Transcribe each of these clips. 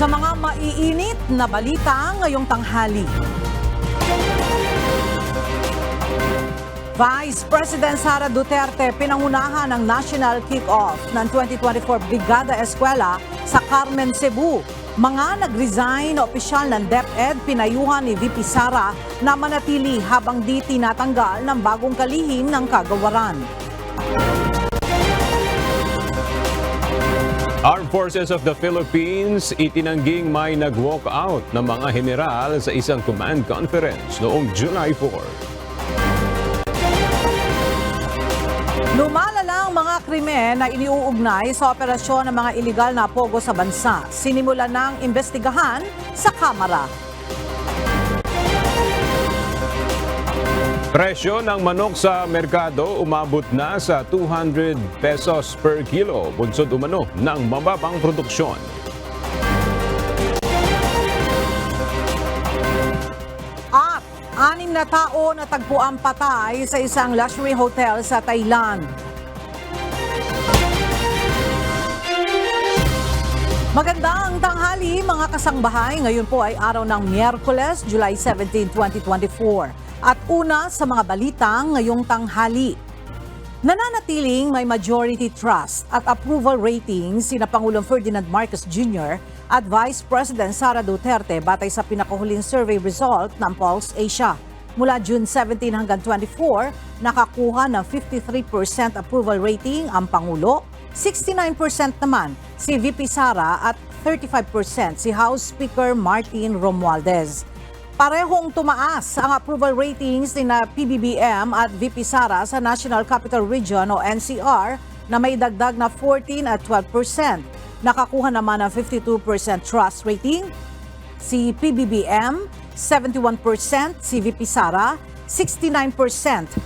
Sa mga maiinit na balita ngayong tanghali. Vice President Sara Duterte pinangunahan ng national kick-off ng 2024 Brigada Eskwela sa Carmen, Cebu. Mga nag-resign na opisyal ng DepEd pinayuhan ni VP Sara na manatili habang di tinatanggal ng bagong kalihim ng kagawaran. Armed Forces of the Philippines itinangging may nag-walk out ng mga general sa isang command conference noong July 4. Lumalalang mga krimen na iniuugnay sa operasyon ng mga iligal na pogo sa bansa. Sinimulan ng imbestigahan sa Kamara. Presyo ng manok sa merkado umabot na sa 200 pesos per kilo, bunsod umano ng mababang produksyon. At 6 na tao natagpuan patay sa isang luxury hotel sa Thailand. Magandang tanghali mga kasangbahay. Ngayon po ay araw ng Miyerkules, July 17, 2024. At una sa mga balita ngayong tanghali. Nananatiling may majority trust at approval ratings sina Pangulong Ferdinand Marcos Jr. at Vice President Sara Duterte batay sa pinakahuling survey result ng Pulse Asia. Mula June 17 hanggang 24, nakakuha ng 53% approval rating ang Pangulo, 69% naman si VP Sara at 35% si House Speaker Martin Romualdez. Parehong tumaas ang approval ratings ni na PBBM at VP Sara sa National Capital Region o NCR na may dagdag na 14 at 12%. Nakakuha naman ng 52% trust rating si PBBM, 71% si VP Sara, 69%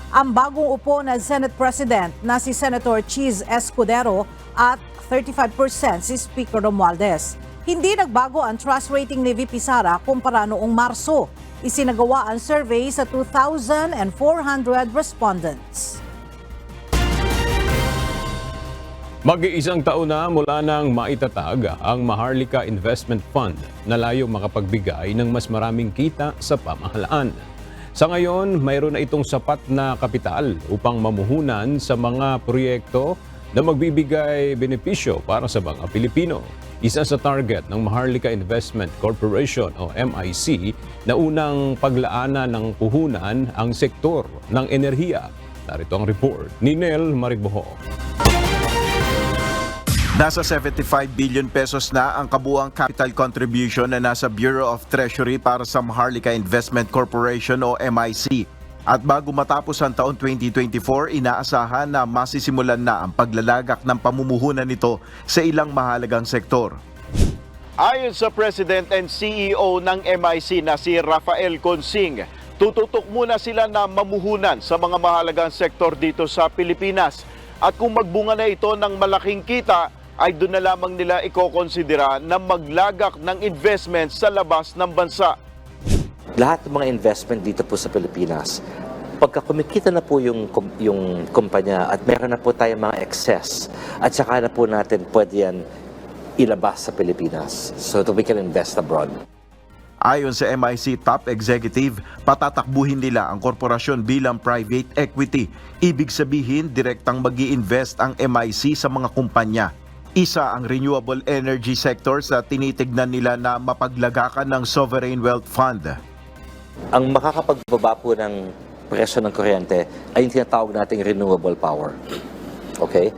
ang bagong upo na Senate President na si Senator Cheese Escudero at 35% si Speaker Romualdez. Hindi nagbago ang trust rating ni VP Sara kumpara noong Marso. Isinagawa ang survey sa 2,400 respondents. Mag-iisang taon na mula nang maitatag ang Maharlika Investment Fund na layong makapagbigay ng mas maraming kita sa pamahalaan. Sa ngayon, mayroon na itong sapat na kapital upang mamuhunan sa mga proyekto na magbibigay benepisyo para sa mga Pilipino. Isa sa target ng Maharlika Investment Corporation o MIC na unang paglaanan ng puhunan ang sektor ng enerhiya. Narito ang report ni Nel Mariboho. Nasa 75 billion pesos na ang kabuang capital contribution na nasa Bureau of Treasury para sa Maharlika Investment Corporation o MIC. At bago matapos ang taon 2024, inaasahan na masisimulan na ang paglalagak ng pamumuhunan nito sa ilang mahalagang sektor. Ayon sa President and CEO ng MIC na si Rafael Consing, tututok muna sila na mamuhunan sa mga mahalagang sektor dito sa Pilipinas. At kung magbunga na ito ng malaking kita, ay doon na lamang nila ikokonsidera na maglagak ng investment sa labas ng bansa. Lahat ng mga investment dito po sa Pilipinas, pagka kumikita na po yung kumpanya at meron na po tayong mga excess, at saka na po natin pwede yan ilabas sa Pilipinas so that we can invest abroad. Ayon sa MIC top executive, patatakbuhin nila ang korporasyon bilang private equity. Ibig sabihin, direktang mag-i-invest ang MIC sa mga kumpanya. Isa ang renewable energy sector sa tinitignan nila na mapaglagakan ng Sovereign Wealth Fund. Ang makakapagbaba po ng presyo ng kuryente ay yung tinatawag nating renewable power. Okay?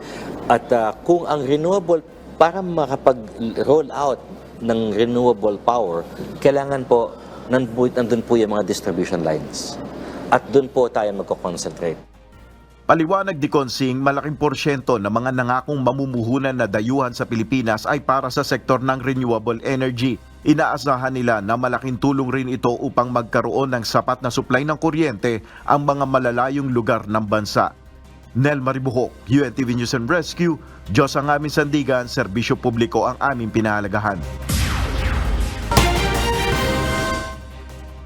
At kung ang renewable, para makapag-roll out ng renewable power, kailangan po nandun po yung mga distribution lines. At doon po tayo magko-concentrate. Paliwanag ni Consing, malaking porsyento ng mga nangakong mamumuhunan na dayuhan sa Pilipinas ay para sa sektor ng renewable energy. Inaasahan nila na malaking tulong rin ito upang magkaroon ng sapat na supply ng kuryente ang mga malalayong lugar ng bansa. Nel Maribuhok, UNTV News and Rescue, Diyos ang aming sandigan, serbisyo publiko ang aming pinahalagahan.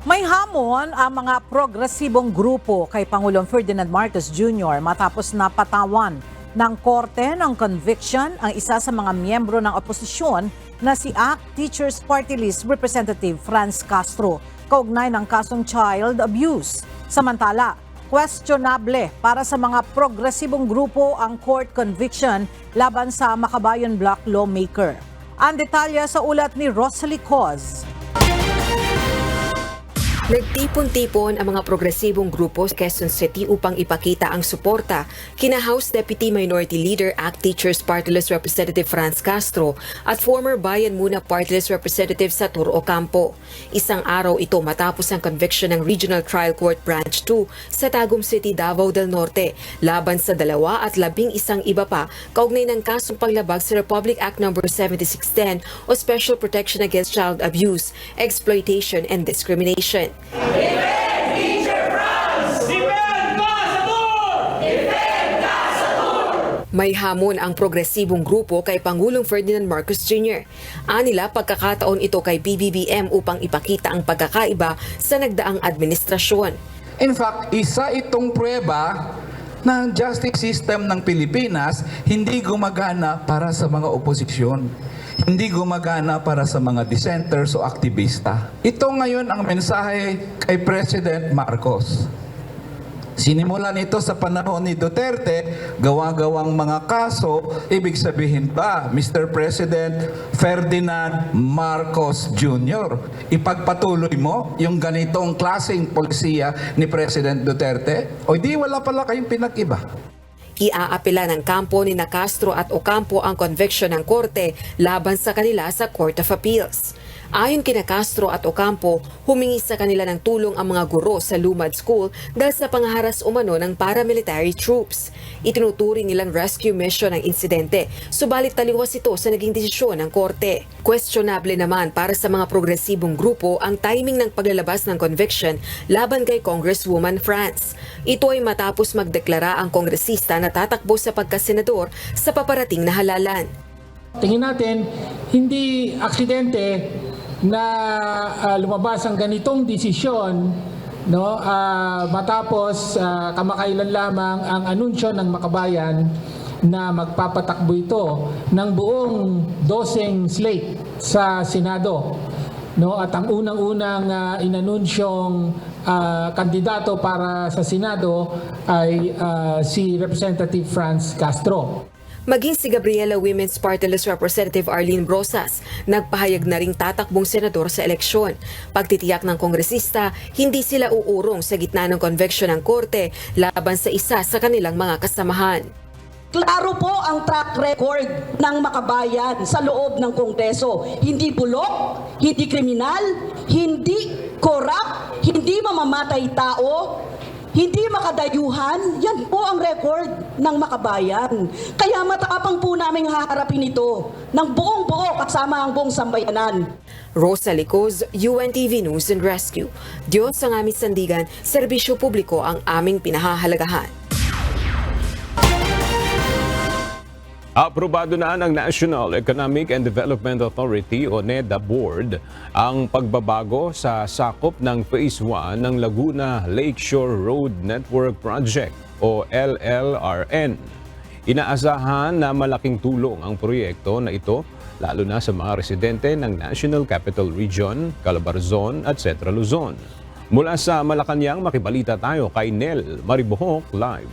May hamon ang mga progresibong grupo kay Pangulong Ferdinand Marcos Jr. matapos napatawan ng korte ng conviction ang isa sa mga miyembro ng oposisyon na si ACT Teachers Party List Representative Franz Castro, kaugnay ng kasong child abuse. Samantala, questionable para sa mga progresibong grupo ang court conviction laban sa Makabayan Block lawmaker. Ang detalye sa ulat ni Rosalie Coz. Nagtipon-tipon ang mga progresibong grupo sa Quezon City upang ipakita ang suporta kina House Deputy Minority Leader ACT Teachers Party List Representative Franz Castro at former Bayan Muna Party List Representative Satur Ocampo. Isang araw ito matapos ang conviction ng Regional Trial Court Branch 2 sa Tagum City, Davao del Norte laban sa 2 at 11 iba pa kaugnay ng kasong paglabag sa Republic Act No. 7610 o Special Protection Against Child Abuse, Exploitation and Discrimination. May hamon ang progresibong grupo kay Pangulong Ferdinand Marcos Jr. Anila pagkakataon ito kay PBBM upang ipakita ang pagkakaiba sa nagdaang administrasyon. In fact, isa itong pruweba na ang justice system ng Pilipinas hindi gumagana para sa mga oposisyon. Hindi gumagana para sa mga dissenters o aktivista. Ito ngayon ang mensahe kay President Marcos. Sinimulan ito sa panahon ni Duterte, gawa-gawang mga kaso, ibig sabihin ba, Mr. President Ferdinand Marcos Jr., ipagpatuloy mo yung ganitong klaseng polisiya ni President Duterte? O di wala pala kayong pinag-iba? Iaapela ng kampo ni Castro at Ocampo ang conviction ng korte laban sa kanila sa Court of Appeals. Ayon kina Castro at Ocampo, humingi sa kanila ng tulong ang mga guro sa Lumad School dahil sa pangharas umano ng paramilitary troops. Itinuturing nilang rescue mission ang insidente, subalit taliwas ito sa naging desisyon ng korte. Questionable naman para sa mga progresibong grupo ang timing ng paglalabas ng conviction laban kay Congresswoman Franz. Ito ay matapos magdeklara ang kongresista na tatakbo sa pagkasenador sa paparating na halalan. Tingin natin, hindi aksidente na lumabas ang ganitong desisyon, no, matapos kamakailan lamang ang anunsyo ng Makabayan na magpapatakbo ito ng buong dosing slate sa Senado. No, at ang unang-unang inanunsyong kandidato para sa Senado ay si Representative Franz Castro. Maging si Gabriela Women's Party List Representative Arlene Brosas, nagpahayag na ring tatakbong senador sa eleksyon. Pagtitiyak ng kongresista, hindi sila uurong sa gitna ng conviction ng korte laban sa isa sa kanilang mga kasamahan. Klaro po ang track record ng Makabayan sa loob ng Kongreso. Hindi bulok, hindi kriminal, hindi corrupt, hindi mamamatay tao, hindi makadayuhan. Yan po ang record ng Makabayan. Kaya matapang po namin haharapin ito ng buong-buo kasama ang buong sambayanan. Rosalie Coz, UNTV News and Rescue. Diyos ang aming sandigan, serbisyo publiko ang aming pinahahalagahan. Aprobado na ng National Economic and Development Authority o NEDA Board ang pagbabago sa sakop ng Phase 1 ng Laguna Lakeshore Road Network Project o LLRN. Inaasahan na malaking tulong ang proyekto na ito lalo na sa mga residente ng National Capital Region, Calabarzon at Central Luzon. Mula sa Malacanang, makibalita tayo kay Nel Maribohok Live.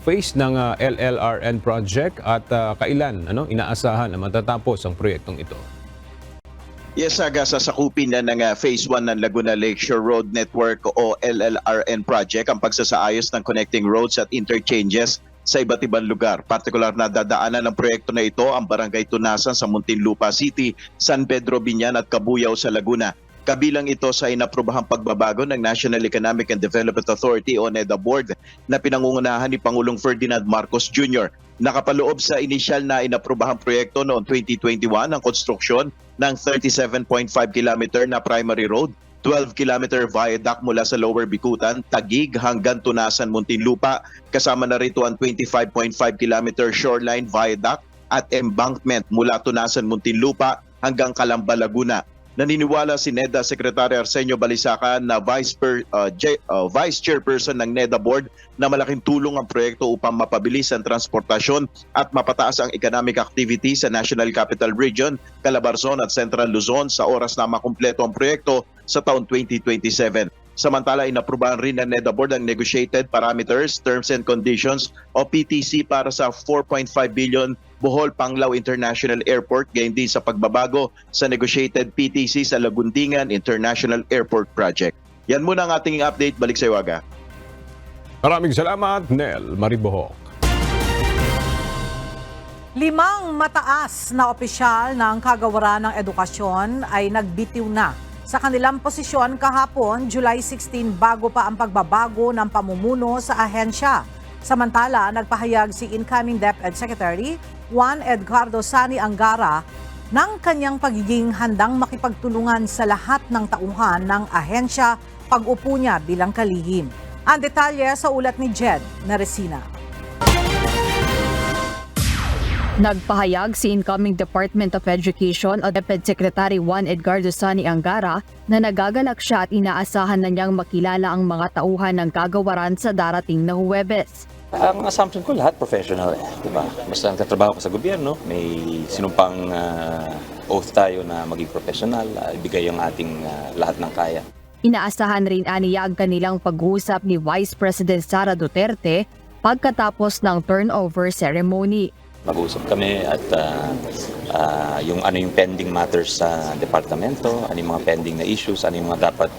Phase ng LLRN project at kailan inaasahan na matatapos ang proyektong ito? Yes, sasakupin na ng Phase 1 ng Laguna Lakeshore Road Network o LLRN project ang pagsasaayos ng connecting roads at interchanges sa iba't ibang lugar. Partikular na dadaanan ng proyekto na ito ang Barangay Tunasan sa Muntinlupa City, San Pedro Biñan at Cabuyao sa Laguna. Kabilang ito sa inaprobahang pagbabago ng National Economic and Development Authority o NEDA Board na pinangungunahan ni Pangulong Ferdinand Marcos Jr. Nakapaloob sa inisyal na inaprobahang proyekto noong 2021 ang konstruksyon ng 37.5 km na primary road, 12 km viaduct mula sa Lower Bikutan, Taguig hanggang Tunasan, Muntinlupa, kasama na rito ang 25.5 km shoreline viaduct at embankment mula Tunasan, Muntinlupa hanggang Calamba, Laguna. Naniniwala si NEDA Secretary Arsenio Balisacan na Vice Chairperson ng NEDA Board na malaking tulong ang proyekto upang mapabilis ang transportasyon at mapataas ang economic activity sa National Capital Region, Calabarzon at Central Luzon sa oras na makumpleto ang proyekto sa taon 2027. Samantala, inaprubahan rin ng NEDA Board ang Negotiated Parameters, Terms and Conditions o PTC para sa 4.5 billion Bohol Panglao International Airport, gayon din sa pagbabago sa Negotiated PTC sa Lagundingan International Airport Project. Yan muna ang ating update. Balik sa Iwaga. Maraming salamat, Nel Maribohok. 5 mataas na opisyal ng Kagawaran ng Edukasyon ay nagbitiw na sa kanilang posisyon kahapon, July 16, bago pa ang pagbabago ng pamumuno sa ahensya. Samantala, nagpahayag si incoming DepEd Secretary Juan Edgardo Sani Angara ng kanyang pagiging handang makipagtulungan sa lahat ng tauhan ng ahensya pag-upo niya bilang kalihim. Ang detalye sa ulat ni Jed Neresina. Nagpahayag si incoming Department of Education o DepEd Secretary Juan Edgardo Sani Angara na nagagalak siya at inaasahan na niyang makilala ang mga tauhan ng kagawaran sa darating na Huwebes. Ang assumption ko lahat professional diba? Basta nagtatrabaho ka sa gobyerno, may sinumpang oath tayo na maging professional, ibigay ang ating lahat ng kaya. Inaasahan rin aniya ang kanilang pag-uusap ni Vice President Sara Duterte pagkatapos ng turnover ceremony. Mag-uusap kami at yung pending matters sa departamento, ano yung mga pending na issues, ano yung mga dapat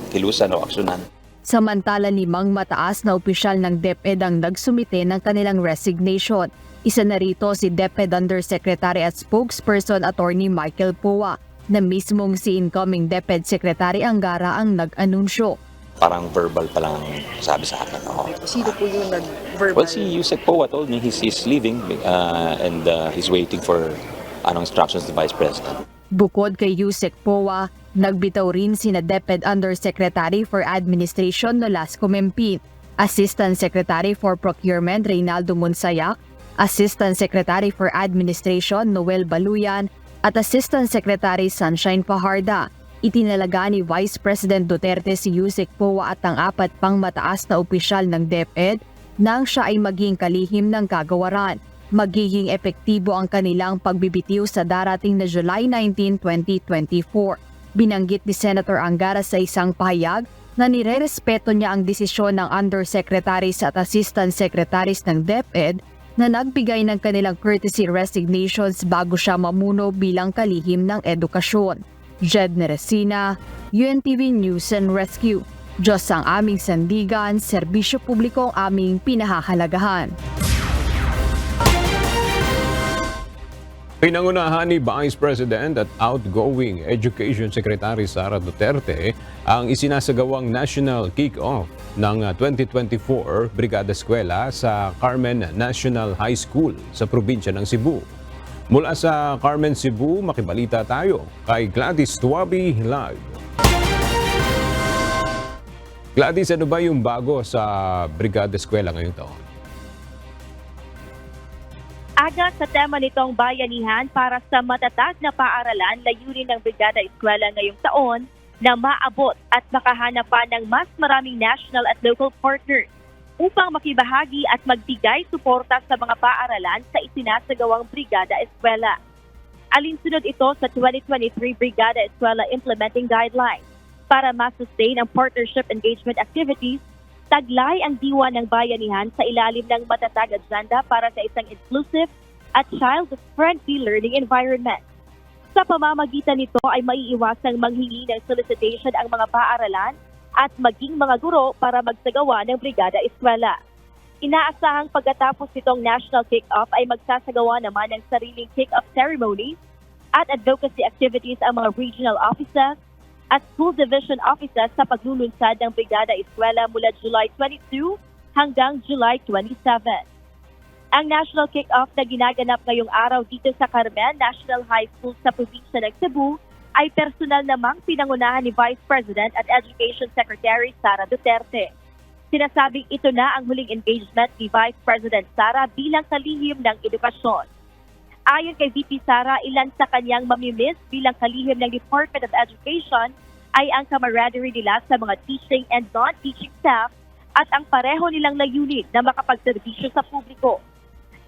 kilusan o aksyonan. Samantala, 5 mataas na opisyal ng DepEd ang nagsumite ng kanilang resignation. Isa na rito si DepEd Undersecretary at Spokesperson Attorney Michael Poa, na mismong si incoming DepEd Secretary Angara ang nag-anunsyo. Parang verbal pa lang sabi sa akin. Sino po yung nag-verbal? Well, si Yusek Poa told me he's leaving and he's waiting for instructions to Vice President. Bukod kay Yusek Poa, nagbitaw rin sina DepEd Undersecretary for Administration Nolasco Mempin, Assistant Secretary for Procurement Reynaldo Monsayak, Assistant Secretary for Administration Noel Baluyan, at Assistant Secretary Sunshine Paharda. Itinalaga ni Vice President Duterte si Yusek Poa at ang 4 pang mataas na opisyal ng DepEd nang siya ay maging kalihim ng kagawaran. Magiging epektibo ang kanilang pagbibitiw sa darating na July 19, 2024. Binanggit ni Senator Angara sa isang pahayag na nirerespeto niya ang desisyon ng Undersecretaries at Assistant Secretaries ng DepEd na nagbigay ng kanilang courtesy resignations bago siya mamuno bilang kalihim ng edukasyon. Jed Neresina, UNTV News and Rescue. Diyos ang aming sandigan, serbisyo publiko ang aming pinahahalagahan. Pinangunahan ni Vice President at outgoing Education Secretary Sara Duterte ang isinasagawang national kick-off ng 2024 Brigada Eskwela sa Carmen National High School sa probinsya ng Cebu. Mula sa Carmen, Cebu, makibalita tayo kay Gladys Tuabi live. Gladys, ano ba yung bago sa Brigada Eskwela ngayong taon? Aga sa tema nitong bayanihan para sa matatag na paaralan, layunin ng Brigada Eskwela ngayong taon na maabot at makahanap pa ng mas maraming national at local partners upang makibahagi at magbigay suporta sa mga paaralan sa isinasagawang Brigada Eskwela. Alinsunod ito sa 2023 Brigada Eskwela Implementing Guidelines. Para ma-sustain ang partnership engagement activities, taglay ang diwa ng bayanihan sa ilalim ng matatag agenda para sa isang inclusive at child-friendly learning environment. Sa pamamagitan nito ay maiiwasang manghingi ng solicitation ang mga paaralan at maging mga guro para magsagawa ng Brigada Eskwela. Inaasahang pagkatapos nitong national kick-off ay magsasagawa naman ng sariling kick-off ceremonies at advocacy activities ang mga regional offices at school division offices sa paglulunsad ng Brigada Eskwela mula July 22 hanggang July 27. Ang national kick-off na ginaganap ngayong araw dito sa Carmen National High School sa probinsya ng Cebu ay personal namang pinangunahan ni Vice President at Education Secretary Sara Duterte. Sinasabing ito na ang huling engagement ni Vice President Sara bilang kalihim ng edukasyon. Ayon kay VP Sara, ilan sa kanyang mamimiss bilang kalihim ng Department of Education ay ang camaraderie nila sa mga teaching and non-teaching staff at ang pareho nilang layunin na makapagserbisyo sa publiko.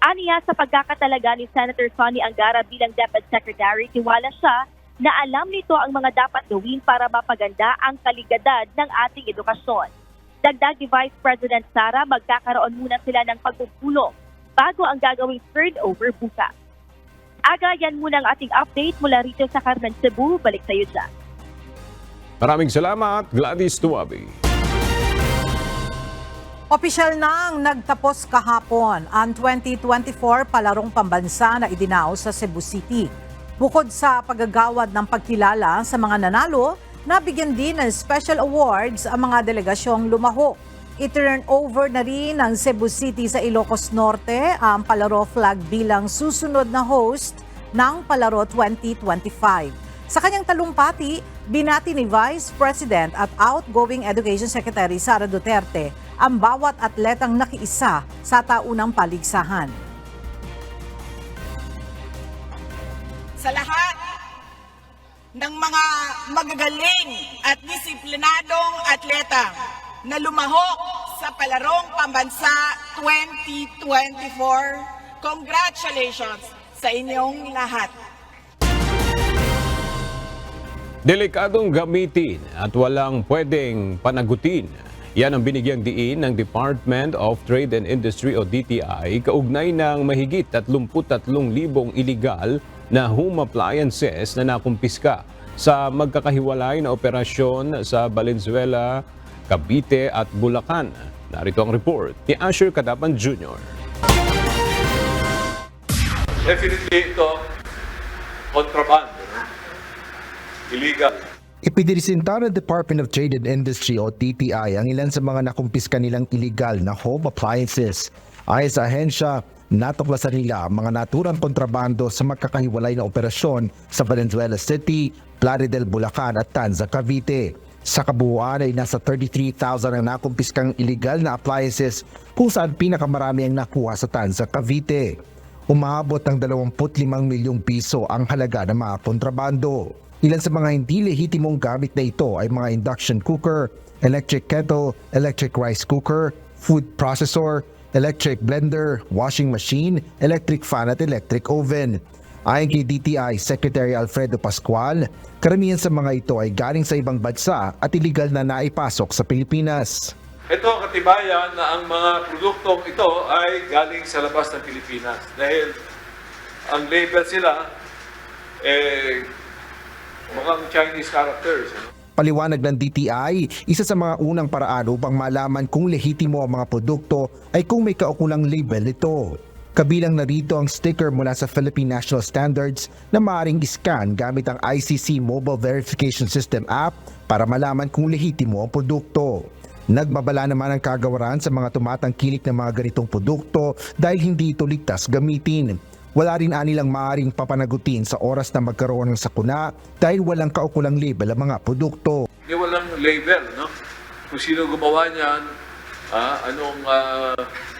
Aniya sa pagkakatalaga ni Senator Sonny Angara bilang DepEd Secretary, tiwala siya na alam nito ang mga dapat gawin para mapaganda ang kalidad ng ating edukasyon. Dagdag ni Vice President Sara, magkakaroon muna sila ng pagpupulong bago ang gagawing turnover bukas. Aga, yan muna ang ating update mula rito sa Carmen, Cebu. Balik sa iyo dyan. Maraming salamat, Gladys Tuwabi. Opisyal nang nagtapos kahapon ang 2024 Palarong Pambansa na idinaos sa Cebu City. Bukod sa paggagawad ng pagkilala sa mga nanalo, nabigyan din ng special awards ang mga delegasyong lumahok. I-turn over na rin ng Cebu City sa Ilocos Norte ang Palaro flag bilang susunod na host ng Palaro 2025. Sa kanyang talumpati, binati ni Vice President at outgoing Education Secretary Sara Duterte ang bawat atletang nakiisa sa taunang paligsahan. Sa lahat ng mga magagaling at disiplinadong atleta na lumahok sa Palarong Pambansa 2024, congratulations sa inyong lahat. Delikadong gamitin at walang pwedeng panagutin. Yan ang binigyang diin ng Department of Trade and Industry o DTI kaugnay ng mahigit 33,000 iligal na home appliances na nakumpiska sa magkakahiwalay na operasyon sa Valenzuela, Cavite at Bulacan. Narito ang report ni Asher Cadapan Jr. Definitely ito, kontrabando. Illegal. Ipinirsinta ng Department of Trade and Industry o DTI ang ilan sa mga nakumpiska nilang illegal na home appliances. Ayon sa ahensya, natuklasan nila ang mga naturang kontrabando sa magkakahiwalay na operasyon sa Valenzuela City, Plaridel, Bulacan at Tanza, Cavite. Sa kabuuan ay nasa 33,000 ang nakumpiskang illegal na appliances kung saan pinakamarami ang nakuha sa Tanza, Cavite. Umabot ng 25 milyong piso ang halaga ng mga kontrabando. Ilan sa mga hindi lehitimong gamit na ito ay mga induction cooker, electric kettle, electric rice cooker, food processor, electric blender, washing machine, electric fan at electric oven. Ayon kay DTI Secretary Alfredo Pascual, karamihan sa mga ito ay galing sa ibang bansa at iligal na naipasok sa Pilipinas. Ito ang katibayan na ang mga produktong ito ay galing sa labas ng Pilipinas. Dahil ang label sila, mukhang Chinese characters. Paliwanag ng DTI, isa sa mga unang paraan upang malaman kung lehitimo ang mga produkto ay kung may kaukulang label ito. Kabilang na rito ang sticker mula sa Philippine National Standards na maaaring iscan gamit ang ICC Mobile Verification System app para malaman kung lehitimo ang produkto. Nagbabala naman ang kagawaran sa mga tumatangkilik ng mga ganitong produkto dahil hindi ito ligtas gamitin. Wala rin anilang maaaring papanagutin sa oras na magkaroon ng sakuna dahil walang kaukulang label ang mga produkto. Walang label, no? Kung sino gumawa niyan, anong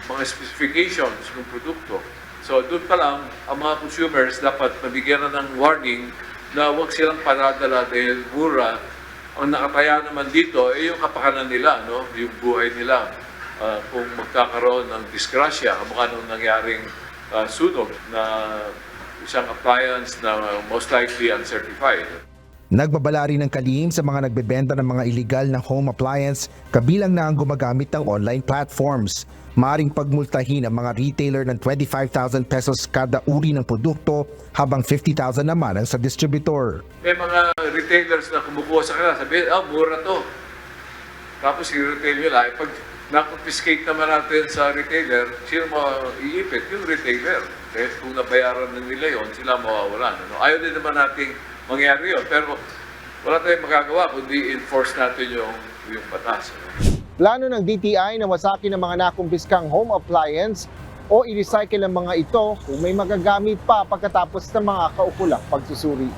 mga specifications ng produkto. So doon pa lang, ang mga consumers dapat mabigyan na ng warning na huwag silang panadala dahil mura. Ang nakataya naman dito ay yung kapakanan nila, no? Yung buhay nila. Kung magkakaroon ng disgrasya, kamukha nung nangyaring sunog na isang appliance na most likely uncertified. Nagbabala rin ng kalihim sa mga nagbebenta ng mga illegal na home appliance kabilang na ang gumagamit ng online platforms. Maaring pagmultahin ang mga retailer ng 25,000 pesos kada uri ng produkto habang 50,000 naman ang sa distributor. May mga retailers na kumukuha sa kanila, sabihin, mura to. Tapos i-retail nila, pag na-confiscate naman natin sa retailer, sino iipit? Yung retailer. Dahil kung nabayaran na nila yun, sila mawawalan. Ayaw din naman nating mangyari yun. Pero wala tayong magagawa kundi enforce natin yung batas. Plano ng DTI na wasakin ang mga nakumpiskang home appliance o i-recycle ang mga ito kung may magagamit pa pagkatapos ng mga kaukulang pagsusuri.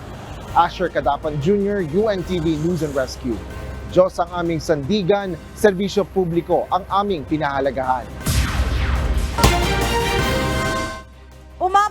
Asher Cadapan Jr., UNTV News and Rescue. Diyos ang aming sandigan, serbisyo publiko ang aming pinahalagahan.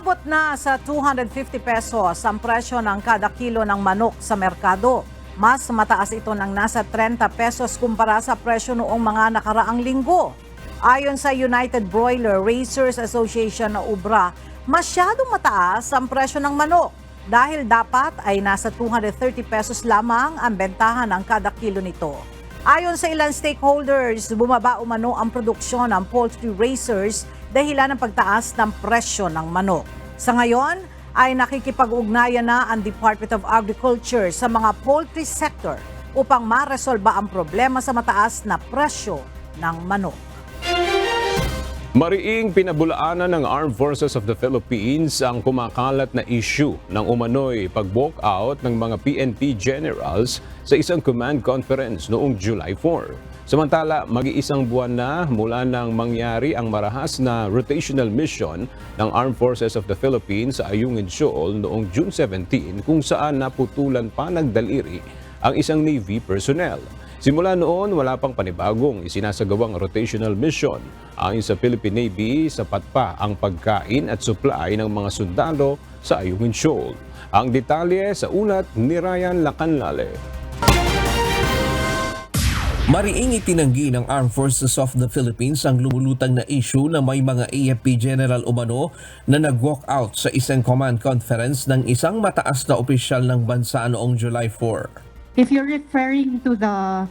Umabot na sa 250 pesos ang presyo ng kada kilo ng manok sa merkado. Mas mataas ito ng nasa 30 pesos kumpara sa presyo noong mga nakaraang linggo. Ayon sa United Broiler Raisers Association o UBRA, masyadong mataas ang presyo ng manok dahil dapat ay nasa 230 pesos lamang ang bentahan ng kada kilo nito. Ayon sa ilang stakeholders, bumaba umano ang produksyon ng poultry raisers dahilan ng pagtaas ng presyo ng manok. Sa ngayon, ay nakikipag-ugnayan na ang Department of Agriculture sa mga poultry sector upang maresolba ang problema sa mataas na presyo ng manok. Mariing pinabulaanan ng Armed Forces of the Philippines ang kumakalat na issue ng umano'y pag-walk out ng mga PNP generals sa isang command conference noong July 4. Samantala, mag-iisang buwan na mula nang mangyari ang marahas na rotational mission ng Armed Forces of the Philippines sa Ayungin Shoal noong June 17 kung saan naputulan pa ng daliri ang isang Navy personnel. Simula noon, wala pang panibagong isinasagawang rotational mission. Ayon sa Philippine Navy, sapat pa ang pagkain at supply ng mga sundalo sa Ayungin Shoal. Ang detalye sa ulat ni Ryan Lacanlale. Mariing itinanggi ng Armed Forces of the Philippines ang lumulutang na issue na may mga AFP General umano na nag-walk out sa isang command conference ng isang mataas na opisyal ng bansa noong July 4. If you're referring to the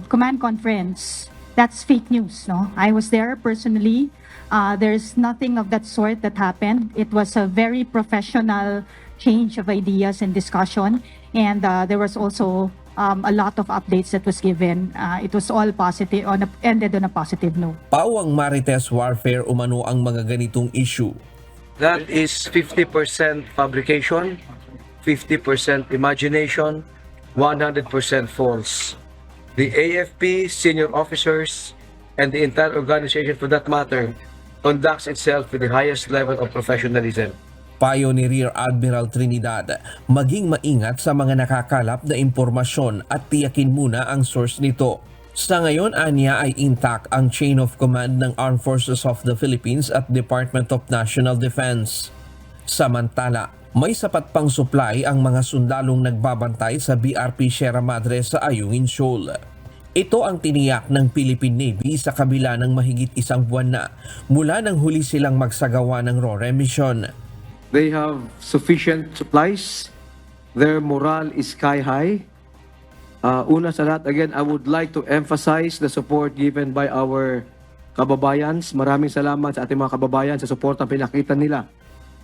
command conference, that's fake news, no? I was there personally. There's nothing of that sort that happened. It was a very professional change of ideas and discussion, and there was also a lot of updates that was given. It was all positive, ended on a positive note. Pawang Marites warfare umano ang mga ganitong issue. That is 50% fabrication, 50% imagination, 100% false. The AFP, senior officers, and the entire organization for that matter conducts itself with the highest level of professionalism. Payo ni Rear Admiral Trinidad, maging maingat sa mga nakakalap na impormasyon at tiyakin muna ang source nito. Sa ngayon, anya ay intact ang chain of command ng Armed Forces of the Philippines at Department of National Defense. Samantala, may sapat pang supply ang mga sundalong nagbabantay sa BRP Sierra Madre sa Ayungin Shoal. Ito ang tiniyak ng Philippine Navy sa kabila ng mahigit isang buwan na mula nang huli silang magsagawa ng RORE mission. They have sufficient supplies. Their morale is sky high. Una sa lahat, again, I would like to emphasize the support given by our kababayans. Maraming salamat sa ating mga kababayan sa support na pinakita nila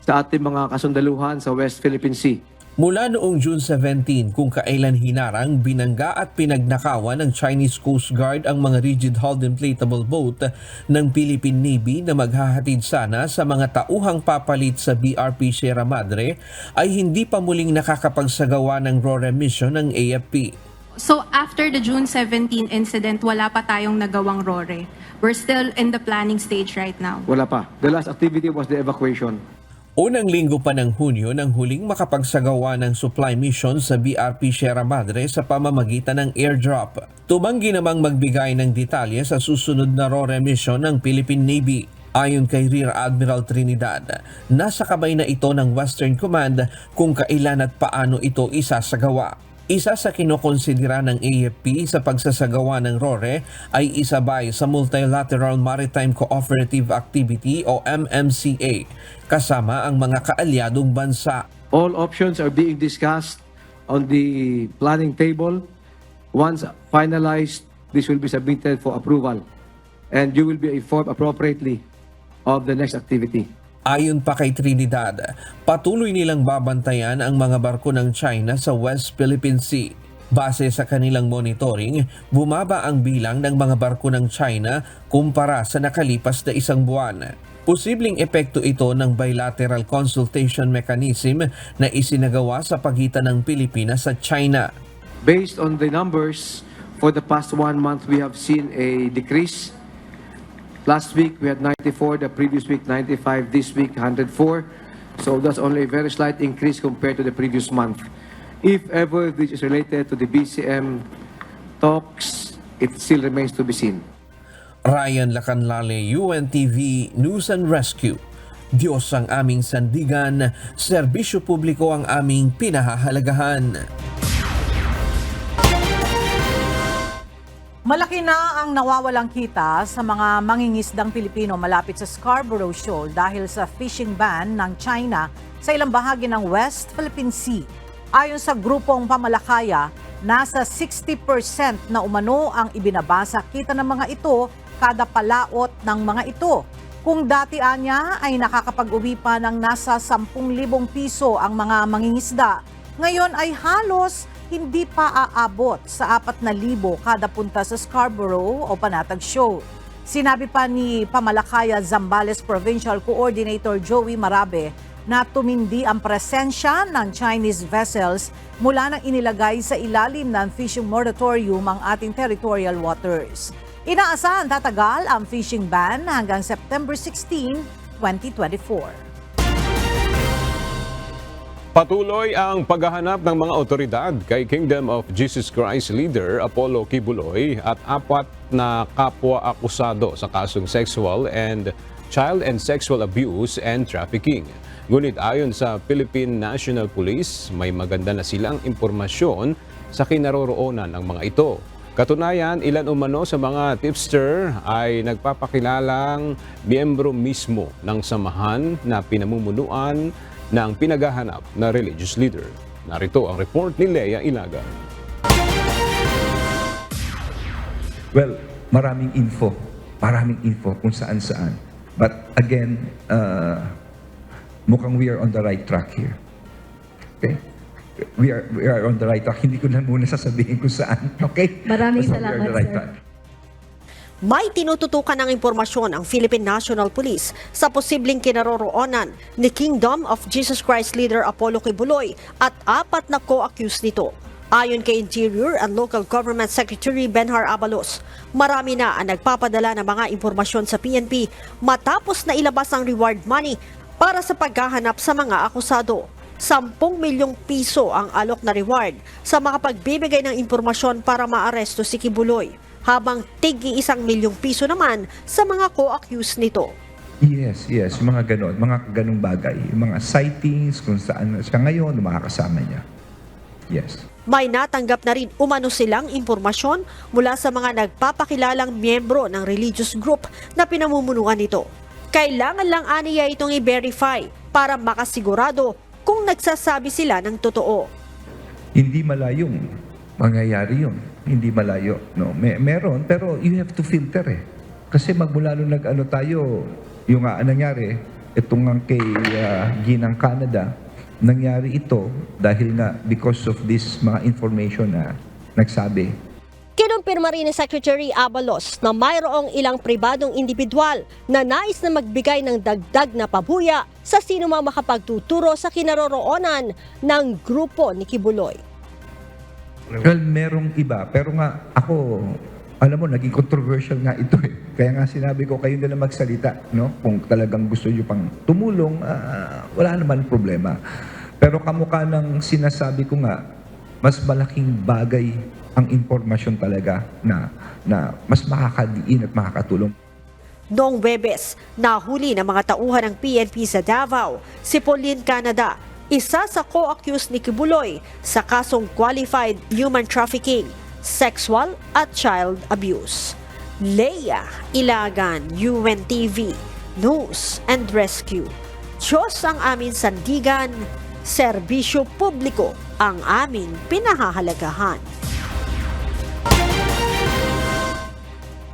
sa ating mga kasundaluhan sa West Philippine Sea. Mula noong June 17 kung kailan hinarang, binangga at pinagnakawan ng Chinese Coast Guard ang mga rigid-hulled inflatable boat ng Philippine Navy na maghahatid sana sa mga tauhang papalit sa BRP Sierra Madre ay hindi pa muling nakakapagsagawa ng RORE mission ng AFP. So after the June 17 incident, wala pa tayong nagawang RORE. We're still in the planning stage right now. Wala pa. The last activity was the evacuation. Unang linggo pa ng Hunyo nang huling makapagsagawa ng supply mission sa BRP Sierra Madre sa pamamagitan ng airdrop. Tumanggi namang magbigay ng detalye sa susunod na RORE mission ng Philippine Navy. Ayon kay Rear Admiral Trinidad, nasa kamay na ito ng Western Command kung kailan at paano ito isasagawa. Isa sa kinokonsidera ng AFP sa pagsasagawa ng RORE ay isabay sa Multilateral Maritime Cooperative Activity o MMCA kasama ang mga kaalyadong bansa. All options are being discussed on the planning table. Once finalized, this will be submitted for approval and you will be informed appropriately of the next activity. Ayon pa kay Trinidad, patuloy nilang babantayan ang mga barko ng China sa West Philippine Sea. Base sa kanilang monitoring, bumaba ang bilang ng mga barko ng China kumpara sa nakalipas na isang buwan. Posibleng epekto ito ng bilateral consultation mechanism na isinagawa sa pagitan ng Pilipinas at China. Based on the numbers, for the past 1 month we have seen a decrease. Last week, we had 94, the previous week, 95, this week, 104. So that's only a very slight increase compared to the previous month. If ever this is related to the BCM talks, it still remains to be seen. Ryan Lacanlale, UNTV News and Rescue, Diyos ang aming sandigan, serbisyo publiko ang aming pinahahalagahan. Malaki na ang nawawalang kita sa mga mangingisdang Pilipino malapit sa Scarborough Shoal dahil sa fishing ban ng China sa ilang bahagi ng West Philippine Sea. Ayon sa grupong pamalakaya, nasa 60% na umano ang ibinabasa kita ng mga ito kada palaot ng mga ito. Kung dati anya ay nakakapag-uwi pa ng nasa 10,000 piso ang mga mangingisda, ngayon ay halos hindi pa aabot sa 4,000 kada punta sa Scarborough o Panatag Shoal. Sinabi pa ni Pamalakaya Zambales Provincial Coordinator Joey Marabe na tumindi ang presensya ng Chinese vessels mula nang inilagay sa ilalim ng fishing moratorium ang ating territorial waters. Inaasahan tatagal ang fishing ban hanggang September 16, 2024. Patuloy ang paghahanap ng mga otoridad kay Kingdom of Jesus Christ leader Apollo Kibuloy at 4 na kapwa-akusado sa kasong sexual and child and sexual abuse and trafficking. Ngunit ayon sa Philippine National Police, may maganda na silang impormasyon sa kinaroroonan ng mga ito. Katunayan, ilan umano sa mga tipster ay nagpapakilalang miyembro mismo ng samahan na pinamumunuan ng pinaghahanap na religious leader. Narito ang report ni Lea Ilaga. Well, maraming info kung saan-saan. But again, mukhang we are on the right track here. Okay? We are on the right track. Hindi ko na muna sasabihin kung saan. Okay? Maraming Basta salamat, we are on the right sir. track. May tinututukan ng impormasyon ang Philippine National Police sa posibleng kinaroroonan ni Kingdom of Jesus Christ leader Apollo Kibuloy at 4 na co-accused nito. Ayon kay Interior and Local Government Secretary Benhar Abalos, marami na ang nagpapadala ng mga impormasyon sa PNP matapos na ilabas ang reward money para sa paghahanap sa mga akusado. 10 milyong piso ang alok na reward sa makapagbibigay ng impormasyon para maaresto si Kibuloy, habang tig-1 milyong piso naman sa mga co-accused nito. Yes, yung mga ganong bagay. Yung mga sightings, kung saan siya ngayon, mga kasama niya. Yes. May natanggap na rin umano silang impormasyon mula sa mga nagpapakilalang miyembro ng religious group na pinamumunuan nito. Kailangan lang aniya itong i-verify para makasigurado kung nagsasabi sila ng totoo. Hindi malayong mangyayari yun. Hindi malayo. No? Meron, pero you have to filter eh. Kasi magmula nung nag-ano tayo, yung nangyari, itong nga kay Ginang Canada, nangyari ito dahil nga because of this mga information na nagsabi. Kinumpirma rin ni Secretary Abalos na mayroong ilang pribadong individual na nais na magbigay ng dagdag na pabuya sa sino mang makapagtuturo sa kinaroroonan ng grupo ni Kibuloy. Well, merong iba. Pero nga ako, alam mo, naging controversial nga ito eh. Kaya nga sinabi ko, kayo na lang magsalita. No? Kung talagang gusto nyo pang tumulong, wala naman problema. Pero kamukha ng sinasabi ko nga, mas malaking bagay ang impormasyon talaga na mas makakadiin at makakatulong. Noong Webes, nahuli ng mga tauhan ng PNP sa Davao, si Pauline Canada, isa sa co-accused ni Kibuloy sa kasong qualified human trafficking, sexual at child abuse. Lea Ilagan, UNTV, News and Rescue. Diyos ang aming sandigan, serbisyo publiko ang aming pinahahalagahan.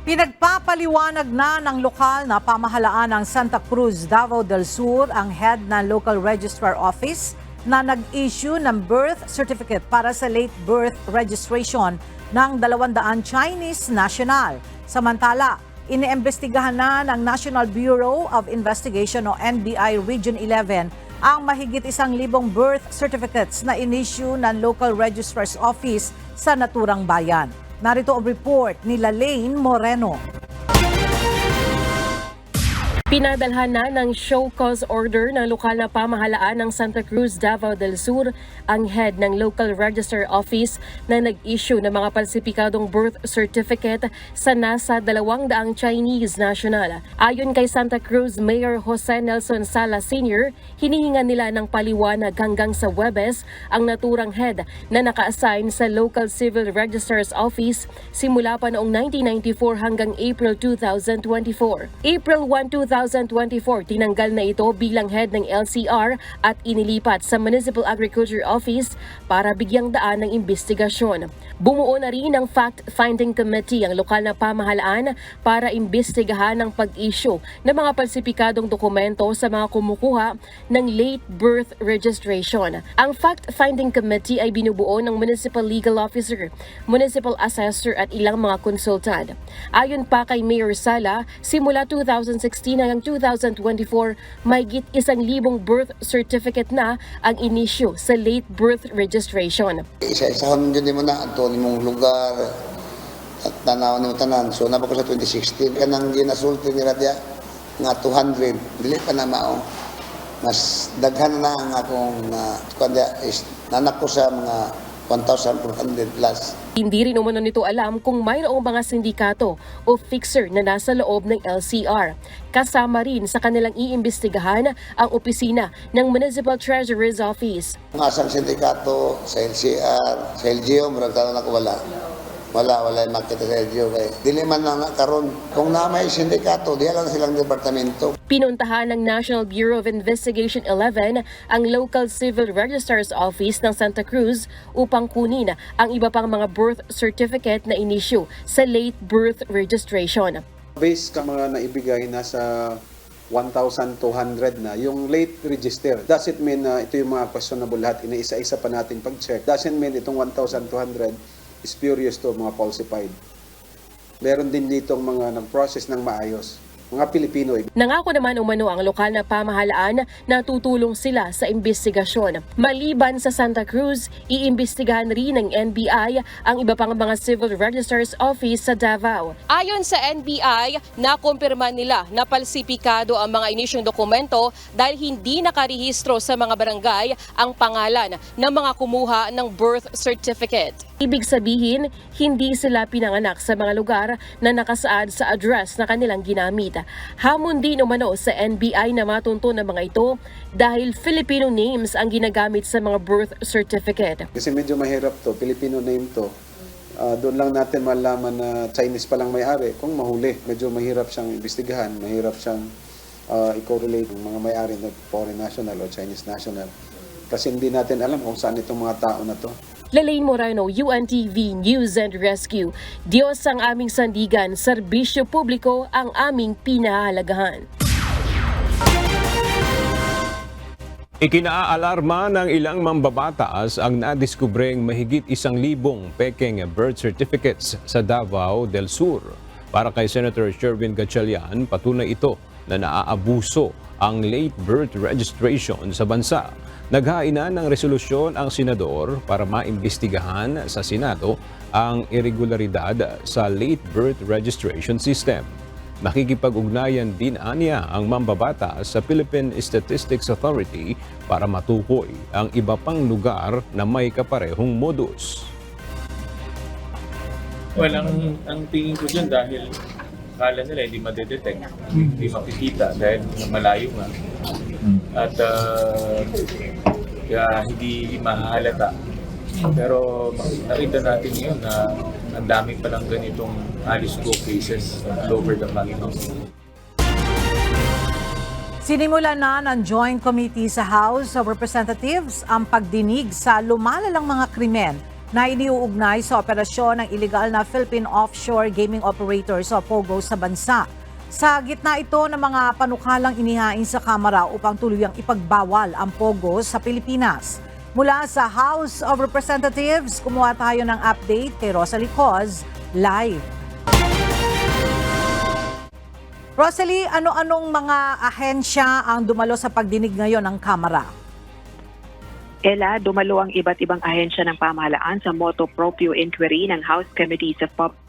Pinagpapaliwanag na ng lokal na pamahalaan ng Santa Cruz, Davao del Sur ang head ng Local Registrar Office na nag-issue ng birth certificate para sa late birth registration ng 200 Chinese national. Samantala, iniimbestigahan na ng National Bureau of Investigation o NBI Region 11 ang mahigit 1,000 birth certificates na in-issue ng Local Registrar's Office sa naturang bayan. Narito ang report ni Lane Moreno. Pinadalhan na ng show cause order ng lokal na pamahalaan ng Santa Cruz, Davao del Sur ang head ng Local Register Office na nag-issue ng mga falsipikadong birth certificate sa nasa 200 Chinese national. Ayon kay Santa Cruz Mayor Jose Nelson Sala Sr., hinihingan nila ng paliwanag hanggang sa Huwebes ang naturang head na naka-assign sa Local Civil Register's Office simula pa noong 1994 hanggang April 2024. April 1, 2024, tinanggal na ito bilang head ng LCR at inilipat sa Municipal Agriculture Office para bigyang daan ng investigasyon. Bumuo na rin ng fact-finding committee ang lokal na pamahalaan para imbestigahan ang pag-issue ng mga falsipikadong dokumento sa mga kumukuha ng late birth registration. Ang fact-finding committee ay binubuo ng Municipal Legal Officer, Municipal Assessor at ilang mga konsultan. Ayon pa kay Mayor Sala, simula 2016 hanggang 2024, mahigit 1,000 birth certificate na ang inisyu sa late birth registration. Isa-isahon yun mo na, ang tuloy mong lugar, at tanaw mo tanan. So, napako sa 2016, kanang ginasulti nila diya, nga 200, dili pa na mao. Mas daghan na ang akong nanak ko sa mga 1,400 plus. Hindi rin umano nito alam kung mayroong mga sindikato o fixer na nasa loob ng LCR. Kasama rin sa kanilang iimbestigahan ang opisina ng Municipal Treasurer's Office. Mga asang sindikato sa LCR, sa LGO, marag tanan ako wala. Wala yung makita sa LGO. Dili man lang karon. Kung na may sindikato, diyan lang silang departamento. Pinuntahan ng National Bureau of Investigation 11 ang Local Civil Register's Office ng Santa Cruz upang kunin ang iba pang mga birth certificate na inisyu sa late birth registration. Based ka mga naibigay, nasa 1,200 na yung late register. Doesn't mean na ito yung mga questionable lahat, ina-isa-isa pa natin pag-check. Doesn't mean itong 1,200 spurious to, mga falsified. Meron din ditong mga nag-process ng maayos, mga Pilipino. Nangako naman umano ang lokal na pamahalaan na tutulong sila sa investigasyon. Maliban sa Santa Cruz, iimbestigahan rin ng NBI ang iba pang mga Civil Register's Office sa Davao. Ayon sa NBI, nakumpirma nila na palsipikado ang mga inisyong dokumento dahil hindi nakarehistro sa mga barangay ang pangalan ng mga kumuha ng birth certificate. Ibig sabihin, hindi sila pinanganak sa mga lugar na nakasaad sa address na kanilang ginamit. Hamon din umano sa NBI na matunto ng mga ito dahil Filipino names ang ginagamit sa mga birth certificate. Kasi medyo mahirap to, Filipino name to. Doon lang natin malaman na Chinese pa lang may-ari. Kung mahuli, medyo mahirap siyang imbestigahan, mahirap siyang i-correlate ng mga may-ari na foreign national o Chinese national. Kasi hindi natin alam kung saan itong mga tao na to. Lelaine Moreno, UNTV News and Rescue. Diyos ang aming sandigan, serbisyo publiko ang aming pinahahalagahan. Ikinaalarma ng ilang mambabatas ang nadiskubreng mahigit 1,000 pekeng birth certificates sa Davao del Sur. Para kay Senator Sherwin Gatchalian, patunay ito na naaabuso ang late birth registration sa bansa. Naghainan ng resolusyon ang senador para maimbestigahan sa Senado ang irregularidad sa late birth registration system. Nakikipag-ugnayan din aniya ang mambabatas sa Philippine Statistics Authority para matukoy ang iba pang lugar na may kaparehong modus. Well, ang tingin ko dyan dahil akala nila hindi madedetect, hindi makikita dahil malayo nga. At kaya hindi mahalata. Pero nakita natin ngayon na ang dami palang ganitong alice go cases all over the country. Sinimulan na ng Joint Committee sa House of Representatives ang pagdinig sa lumalalang mga krimen na iniuugnay sa operasyon ng iligal na Philippine Offshore Gaming Operators o POGO sa bansa. Sa gitna ito ng mga panukalang inihain sa Kamara upang tuluyang ipagbawal ang POGO sa Pilipinas. Mula sa House of Representatives, kumuha tayo ng update kay Rosalie Coz, live. Rosalie, ano-anong mga ahensya ang dumalo sa pagdinig ngayon ng Kamara? Ella, dumalo ang iba't ibang ahensya ng pamahalaan sa motu proprio inquiry ng House Committee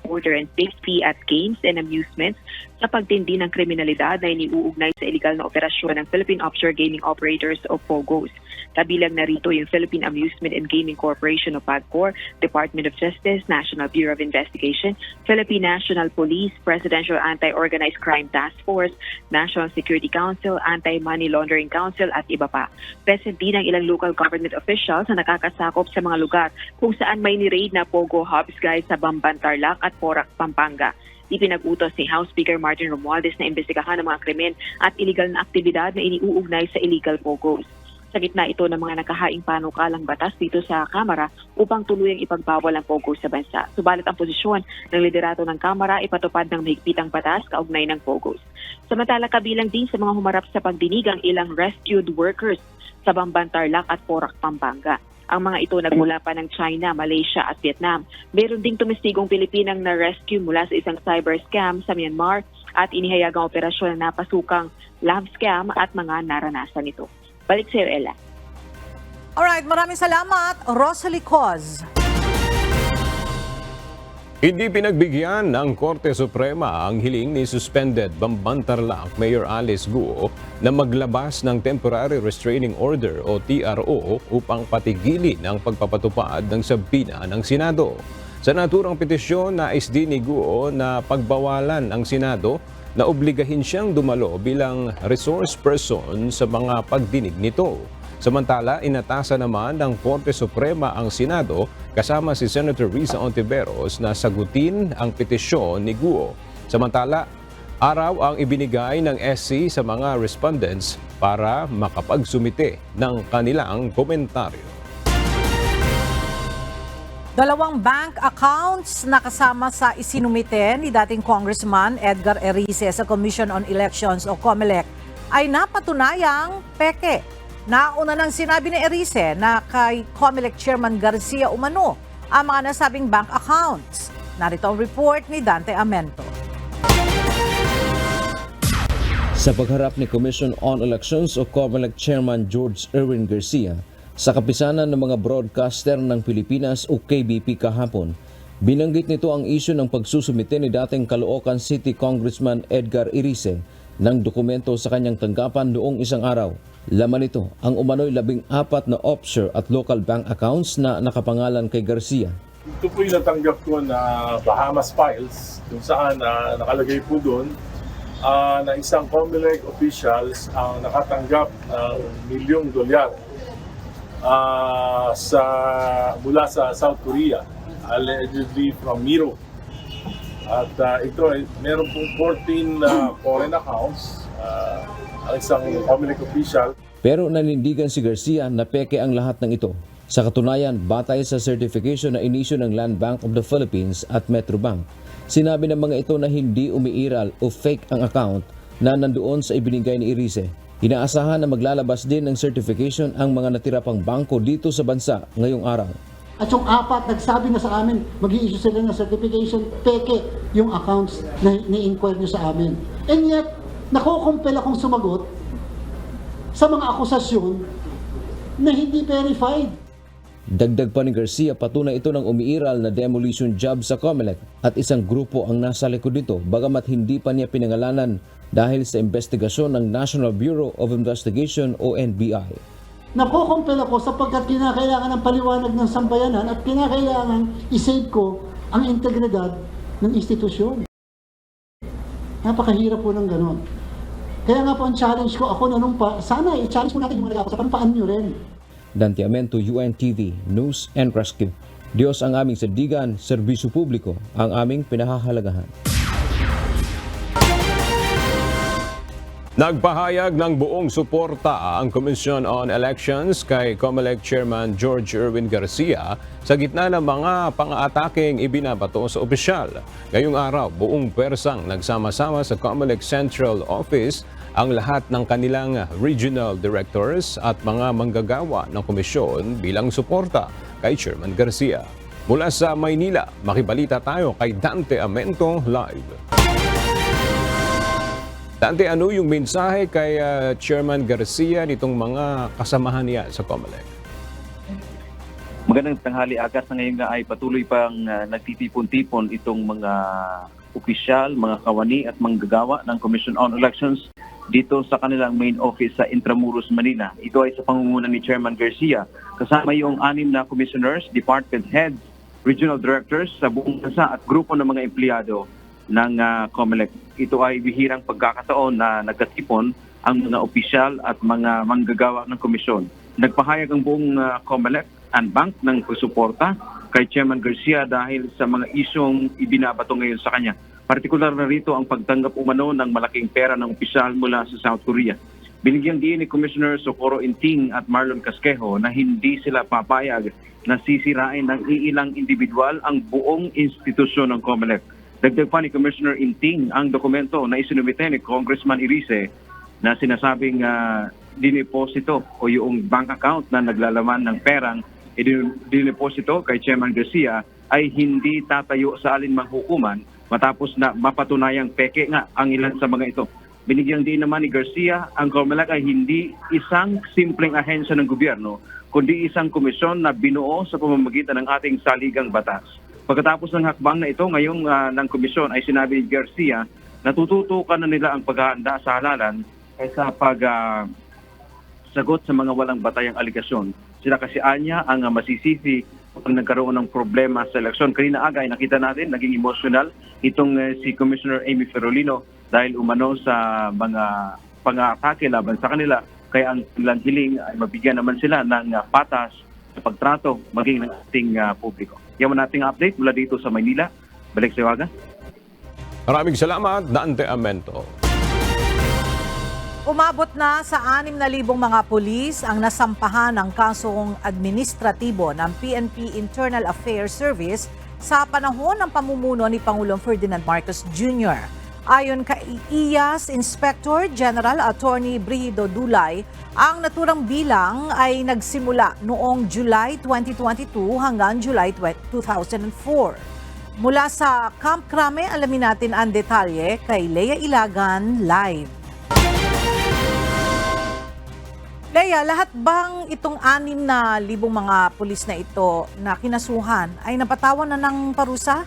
order and safety at games and amusements sa pagtindi ng kriminalidad na iniuugnay sa illegal na operasyon ng Philippine Offshore Gaming Operators o POGOs. Kabilang narito yung Philippine Amusement and Gaming Corporation o PAGCOR, Department of Justice, National Bureau of Investigation, Philippine National Police, Presidential Anti-Organized Crime Task Force, National Security Council, Anti-Money Laundering Council at iba pa. Present din ang ilang local government officials na nakakasakop sa mga lugar kung saan may ni-raid na POGO hubs guys sa Bamban, Tarlac at Porac, Pampanga. Ipinag-utos ni House Speaker Martin Romualdez na imbestigahan ang mga krimen at iligal na aktibidad na iniuugnay sa illegal POGOs. Sa gitna ito ng mga nakahaing panukalang batas dito sa Kamara upang tuluyang ipagbawal ang POGO sa bansa. Subalit ang posisyon ng liderato ng Kamara ipatupad ng mahigpitang batas kaugnay ng POGOs. Samantala kabilang din sa mga humarap sa pagdinig ang ilang rescued workers sa Bamban, Tarlac at Porac, Pampanga. Ang mga ito nagmula pa ng China, Malaysia at Vietnam. Meron ding tumistigong Pilipinang na-rescue mula sa isang cyber scam sa Myanmar at inihayagang operasyon na napasukang love scam at mga naranasan nito. Balik sa iyo, Ella. Alright, maraming salamat, Rosalie Coz. Hindi pinagbigyan ng Korte Suprema ang hiling ni suspended Bamban Tarlac Mayor Alice Guo na maglabas ng Temporary Restraining Order o TRO upang patigilin ang pagpapatupad ng sabina ng Senado. Sa naturang petisyon, nais din ni Guo na pagbawalan ang Senado na obligahin siyang dumalo bilang resource person sa mga pagdinig nito. Samantala, inatasa naman ng Korte Suprema ang Senado kasama si Senator Risa Ontiveros na sagutin ang petisyon ni Guo. Samantala, araw ang ibinigay ng SC sa mga respondents para makapagsumite ng kanilang komentaryo. Dalawang bank accounts na kasama sa isinumite ni dating Congressman Edgar Erice sa Commission on Elections o COMELEC ay napatunayang peke. Nauna nang sinabi ni Erice na kay COMELEC Chairman Garcia umano ang mga nasabing bank accounts. Narito ang report ni Dante Amento. Sa pagharap ni Commission on Elections o COMELEC Chairman George Erwin Garcia, sa kapisanan ng mga broadcaster ng Pilipinas o KBP kahapon, binanggit nito ang isyu ng pagsusumite ni dating Caloocan City Congressman Edgar Erice ng dokumento sa kanyang tanggapan noong isang araw. Laman nito ang umano'y 14 na offshore at local bank accounts na nakapangalan kay Garcia. Ito po'y natanggap ko na Bahamas Files kung saan nakalagay po doon na isang COMELEC officials ang nakatanggap ng $1,000,000 mula sa South Korea, allegedly from Miro. At ito ay meron pong 14 foreign accounts, ang isang COMELEC official. Pero nanindigan si Garcia na peke ang lahat ng ito. Sa katunayan, batay sa certification na inisyu ng Land Bank of the Philippines at Metrobank, sinabi ng mga ito na hindi umiiral o fake ang account na nandoon sa ibinigay ni Erice. Inaasahan na maglalabas din ng certification ang mga natira pang bangko dito sa bansa ngayong araw. At yung apat, nagsabi na sa amin, mag-i-issue sila ng certification, peke yung accounts na ni-inquire nyo sa amin. And yet, nakukumpel akong sumagot sa mga akusasyon na hindi verified. Dagdag pa ni Garcia, patunay ito ng umiiral na demolition job sa COMELEC at isang grupo ang nasa likod nito bagamat hindi pa niya pinangalanan dahil sa investigasyon ng National Bureau of Investigation o NBI. Nakukumpel ako sapagkat kinakailangan ng paliwanag ng sambayanan at kinakailangan isave ko ang integridad ng institusyon. Napakahirap po ng ganon. Kaya nga po ang challenge ko, ako nanumpa, sana i-challenge mo natin yung mga nagkakasapan, paan nyo rin. Dante Amento, UNTV, News and Rescue. Diyos ang aming sandigan, serbisyo publiko ang aming pinahahalagahan. Nagpahayag ng buong suporta ang Commission on Elections kay COMELEC Chairman George Erwin Garcia sa gitna ng mga pang-aataking ibinabato sa opisyal. Ngayong araw, buong pwersang nagsama-sama sa COMELEC Central Office ang lahat ng kanilang regional directors at mga manggagawa ng komisyon bilang suporta kay Chairman Garcia. Mula sa Maynila, makibalita tayo kay Dante Amento live. Dante, ano yung mensahe kay Chairman Garcia nitong mga kasamahan niya sa COMELEC? Magandang tanghali. Agas na ngayon nga ay patuloy pang nagtitipon-tipon itong mga opisyal, mga kawani at manggagawa ng Commission on Elections dito sa kanilang main office sa Intramuros, Manila. Ito ay sa pangunguna ni Chairman Garcia. Kasama yung 6 na commissioners, department heads, regional directors sa buong bansa at grupo ng mga empleyado ng COMELEC. Ito ay bihirang pagkakataon na nagkatipon ang mga opisyal at mga manggagawa ng komisyon. Nagpahayag ang buong COMELEC and Bank ng suporta kay Chairman Garcia dahil sa mga isyong ibinabato ngayon sa kanya. Partikular na rito ang pagtanggap umano ng malaking pera ng opisyal mula sa South Korea. Binigyang diin ni Commissioner Socorro Inting at Marlon Casquejo na hindi sila papayag na sisirain ng iilang individual ang buong institusyon ng COMELEC. Dagdag pa ni Commissioner Inting ang dokumento na isinumite ni Congressman Irice na sinasabing dineposito o yung bank account na naglalaman ng perang dineposito kay Chairman Garcia ay hindi tatayo sa alinmang hukuman matapos na mapatunayang peke nga ang ilan sa mga ito. Binigyang din naman ni Garcia ang COMELEC ay hindi isang simpleng ahensya ng gobyerno, kundi isang komisyon na binuo sa pamamagitan ng ating saligang batas. Pagkatapos ng hakbang na ito ngayong ng komisyon ay sinabi ni Garcia na tututukan na nila ang paghahanda sa halalan kaysa sagot sa mga walang batayang aligasyon. Sila kasi anya ang masisisi pag nagkaroon ng problema sa eleksyon. Kanina aga ay nakita natin, naging emotional itong si Commissioner Amy Ferolino dahil umano sa mga pang-atake laban sa kanila. Kaya ang ilang hiling ay mabigyan naman sila ng patas sa pagtrato maging ng ating publiko. Yan ang ating update mula dito sa Maynila. Balik sa Waga. Maraming salamat, Dante Amento. Umabot na sa 6,000 mga pulis ang nasampahan ng kasong administratibo ng PNP Internal Affairs Service sa panahon ng pamumuno ni Pangulong Ferdinand Marcos Jr. Ayon kay IAS Inspector General Attorney Brigido Dulay, ang naturang bilang ay nagsimula noong July 2022 hanggang July 2004. Mula sa Camp Crame, alamin natin ang detalye kay Lea Ilagan live. Lea, lahat bang itong 6,000 mga pulis na ito na kinasuhan ay napatawan na ng parusa?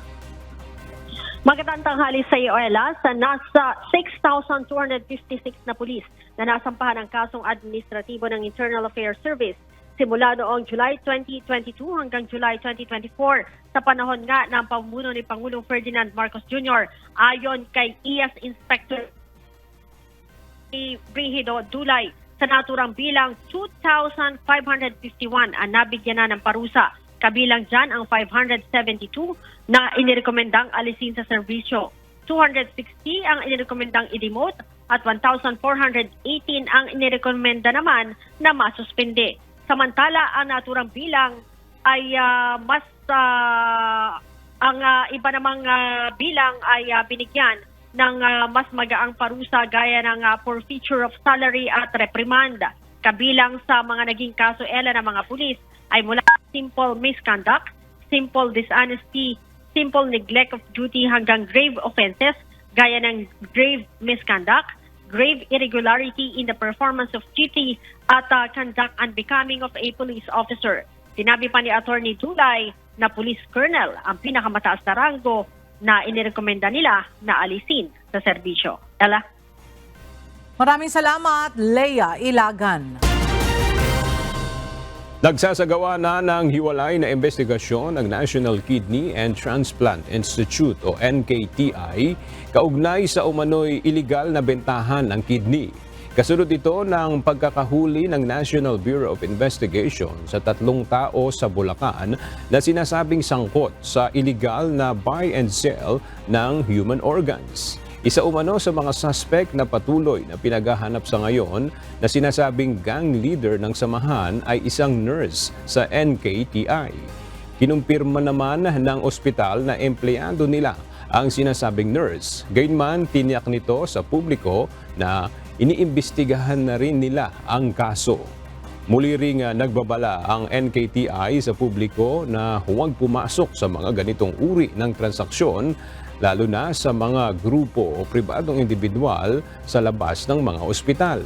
Magandang tanghali sa iyo, Ella. Sa nasa 6,256 na pulis na nasampahan ng kasong administratibo ng Internal Affairs Service simula noong July 2022 hanggang July 2024 sa panahon nga ng pamumuno ni Pangulong Ferdinand Marcos Jr. Ayon kay IAS Inspector Brigido Dulay, sa naturang bilang 2,551 ang nabigyan na ng parusa. Kabilang dyan ang 572 na inirekomendang alisin sa serbisyo. 260 ang inirekomendang i-demote at 1,418 ang inirekomenda naman na masuspende. Samantala, ang naturang bilang ay ang iba namang bilang ay binigyan ng mas magaang parusa gaya ng forfeiture of salary at reprimand. Kabilang sa mga naging kaso ng mga pulis ay mula simple misconduct, simple dishonesty, simple neglect of duty hanggang grave offenses gaya ng grave misconduct, grave irregularity in the performance of duty at conduct unbecoming of a police officer. Sinabi pa ni Attorney Dulay na police colonel ang pinakamataas na ranggo na inirekomenda nila na alisin sa serbisyo. Ella? Maraming salamat, Lea Ilagan. Nagsasagawa na ng hiwalay na investigasyon ng National Kidney and Transplant Institute o NKTI kaugnay sa umano'y iligal na bentahan ng kidney. Kasunod ito ng pagkakahuli ng National Bureau of Investigation sa 3 tao sa Bulacan na sinasabing sangkot sa iligal na buy and sell ng human organs. Isa umano sa mga suspect na patuloy na pinaghahanap sa ngayon na sinasabing gang leader ng samahan ay isang nurse sa NKTI. Kinumpirma naman ng ospital na empleyado nila ang sinasabing nurse. Gayunman, tiniyak nito sa publiko na iniimbestigahan na rin nila ang kaso. Muli ring nagbabala ang NKTI sa publiko na huwag pumasok sa mga ganitong uri ng transaksyon, lalo na sa mga grupo o pribadong individual sa labas ng mga ospital.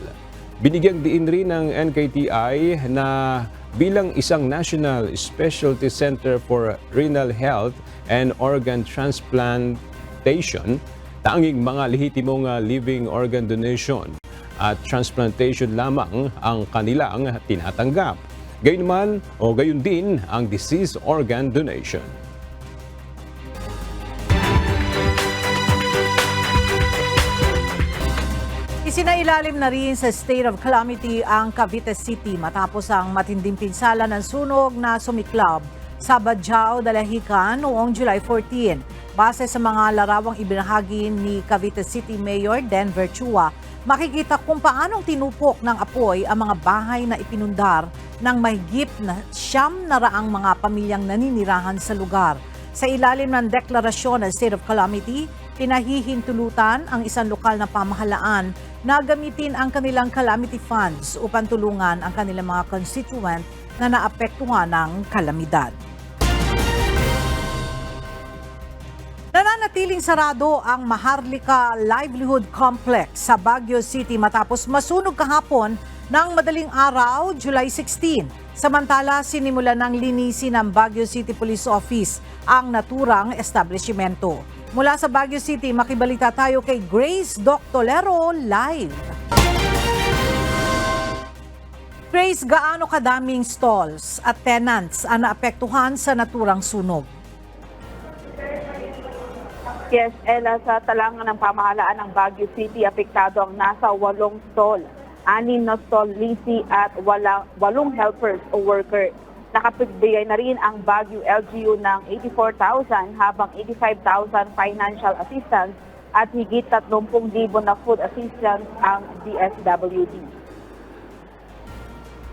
Binigyang diin rin ng NKTI na bilang isang National Specialty Center for Renal Health and Organ Transplantation, tanging mga lehitimong living organ donation at transplantation lamang ang kanilang tinatanggap. Gayon din ang disease organ donation. Isinailalim na rin sa state of calamity ang Cavite City matapos ang matinding pinsala ng sunog na sumiklab sa Badjao, Dalahican noong July 14. Base sa mga larawang ibinahagi ni Cavite City Mayor Denver Chua, makikita kung paanong tinupok ng apoy ang mga bahay na ipinundar ng mahigit na 900 mga pamilyang naninirahan sa lugar. Sa ilalim ng deklarasyon ng state of calamity, pinahihintulutan ang isang lokal na pamahalaan na gamitin ang kanilang calamity funds upang tulungan ang kanilang mga constituent na naapektuhan ng kalamidad. Nananatiling sarado ang Maharlika Livelihood Complex sa Baguio City matapos masunog kahapon ng madaling araw, July 16. Samantala, sinimulan ng linisin ng Baguio City Police Office ang naturang establishmento. Mula sa Baguio City, makibalita tayo kay Grace Doctolero live. Grace, gaano kadaming stalls at tenants ang naapektuhan sa naturang sunog? Yes, Ella, sa talangan ng pamahalaan ng Baguio City, apektado ang nasa 8 stall, 6 na stall lisi at 8 helpers o workers. Nakapagbigay na rin ang Baguio LGU ng 84,000 habang 85,000 financial assistance at higit 30,000 na food assistance ang DSWD.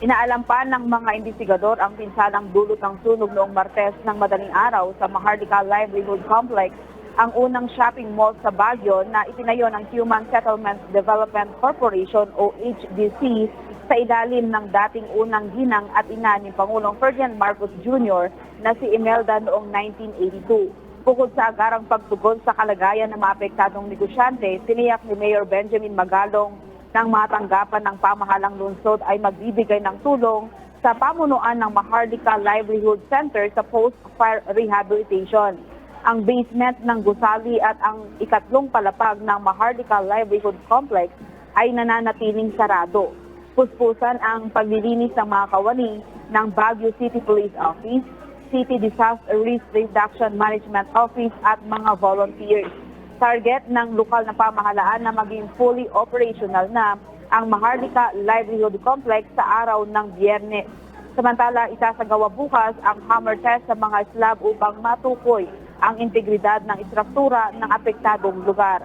Inaalam pa ng mga investigador ang pinsalang dulot ng sunog noong Martes ng madaling araw sa Maharlika Livelihood Complex, ang unang shopping mall sa Baguio na itinayo ng Human Settlements Development Corporation o HDC sa ilalim ng dating unang ginang at ina ni Pangulong Ferdinand Marcos Jr. na si Imelda noong 1982. Bukod sa agarang pagtugon sa kalagayan ng maapektadong negosyante, tiniyak ni Mayor Benjamin Magalong ng mga tanggapan ng pamahalang lungsod ay magbibigay ng tulong sa pamunuan ng Maharlika Livelihood Center sa post-fire rehabilitation. Ang basement ng gusali at ang ikatlong palapag ng Maharlika Livelihood Complex ay nananatiling sarado. Puspusan ang paglilinis ng mga kawani ng Baguio City Police Office, City Disaster Risk Reduction Management Office at mga volunteers. Target ng lokal na pamahalaan na maging fully operational na ang Maharlika Livelihood Complex sa araw ng Biyernes. Samantala, isasagawa bukas ang hammer test sa mga slab upang matukoy ang integridad ng istruktura ng apektadong lugar.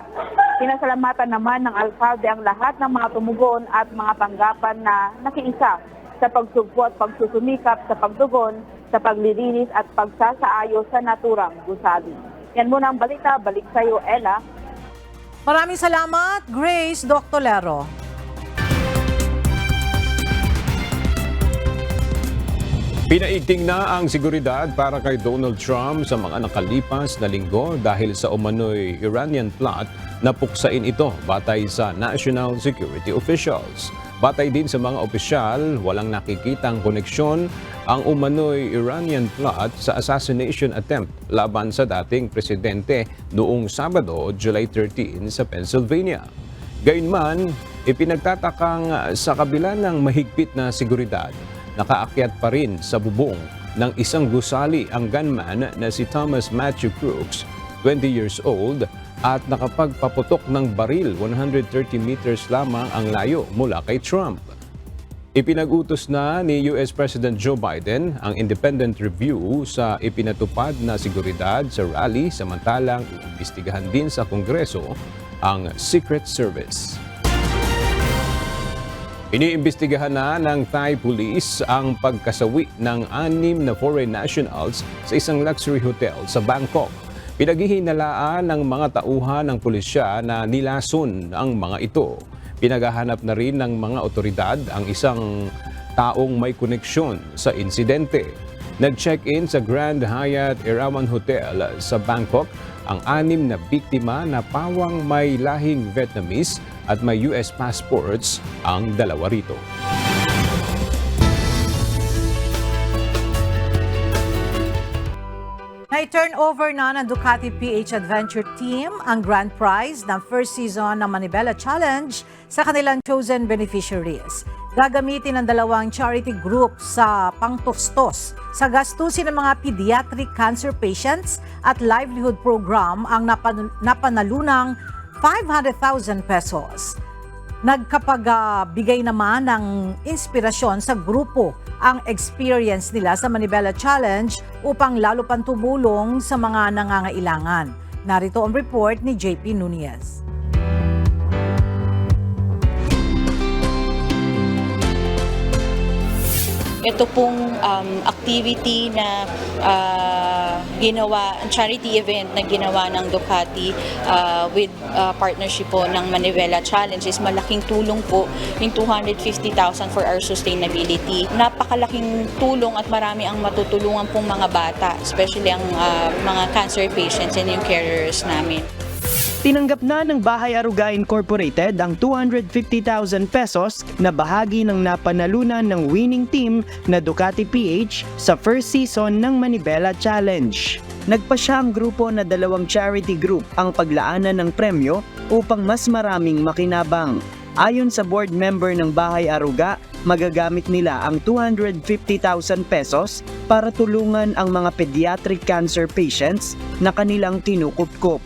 Pinasalamatan naman ng alkalde ang lahat ng mga tumugon at mga tanggapan na nakiisa sa pagsugpo at pagsusumikap sa pagtugon, sa paglilinis at pagsasaayos sa naturang gusali. Yan muna ang balita. Balik sa iyo, Ella. Maraming salamat, Grace Doctolero. Pinaigting na ang seguridad para kay Donald Trump sa mga nakalipas na linggo dahil sa umano'y Iranian plot na puksain ito batay sa national security officials. Batay din sa mga opisyal, walang nakikitang koneksyon ang umano'y Iranian plot sa assassination attempt laban sa dating presidente noong Sabado, July 13 sa Pennsylvania. Gayunman, ipinagtatakang sa kabila ng mahigpit na seguridad, nakaakyat pa rin sa bubong ng isang gusali ang gunman na si Thomas Matthew Crooks, 20 years old, at nakapagpaputok ng baril 130 meters lamang ang layo mula kay Trump. Ipinag-utos na ni US President Joe Biden ang independent review sa ipinatupad na seguridad sa rally, samantalang iimbestigahan din sa Kongreso ang Secret Service. Iniimbestigahan na ng Thai Police ang pagkasawi ng 6 na foreign nationals sa isang luxury hotel sa Bangkok. Pinaghihinalaan ng mga tauhan ng pulisya na nilason ang mga ito. Pinaghahanap na rin ng mga otoridad ang isang taong may koneksyon sa insidente. Nag-check-in sa Grand Hyatt Erawan Hotel sa Bangkok ang 6 na biktima na pawang may lahing Vietnamese at may US passports ang 2 rito. Na-turn over na ng Ducati PH Adventure Team ang grand prize ng first season ng Manibela Challenge sa kanilang chosen beneficiaries. Gagamitin ng 2 charity group sa pangtustos sa gastusin ng mga pediatric cancer patients at livelihood program ang napanalunang 500,000 pesos. Nagkapagbigay naman ng inspirasyon sa grupo ang experience nila sa Manibela Challenge upang lalo pang tumulong sa mga nangangailangan. Narito ang report ni JP Nunez. Ito pong activity na ginawa, charity event na ginawa ng Ducati with partnership po ng Manibela Challenge is malaking tulong po yung 250,000 for our sustainability. Napakalaking tulong at marami ang matutulungan pong mga bata, especially ang mga cancer patients and yung carers namin. Tinanggap na ng Bahay Aruga Incorporated ang 250,000 pesos na bahagi ng napanalunan ng winning team na Ducati PH sa first season ng Manibela Challenge. Nagpasya ang grupo na 2 charity group ang paglaanan ng premyo upang mas maraming makinabang. Ayon sa board member ng Bahay Aruga, magagamit nila ang 250,000 pesos para tulungan ang mga pediatric cancer patients na kanilang kinukupkup.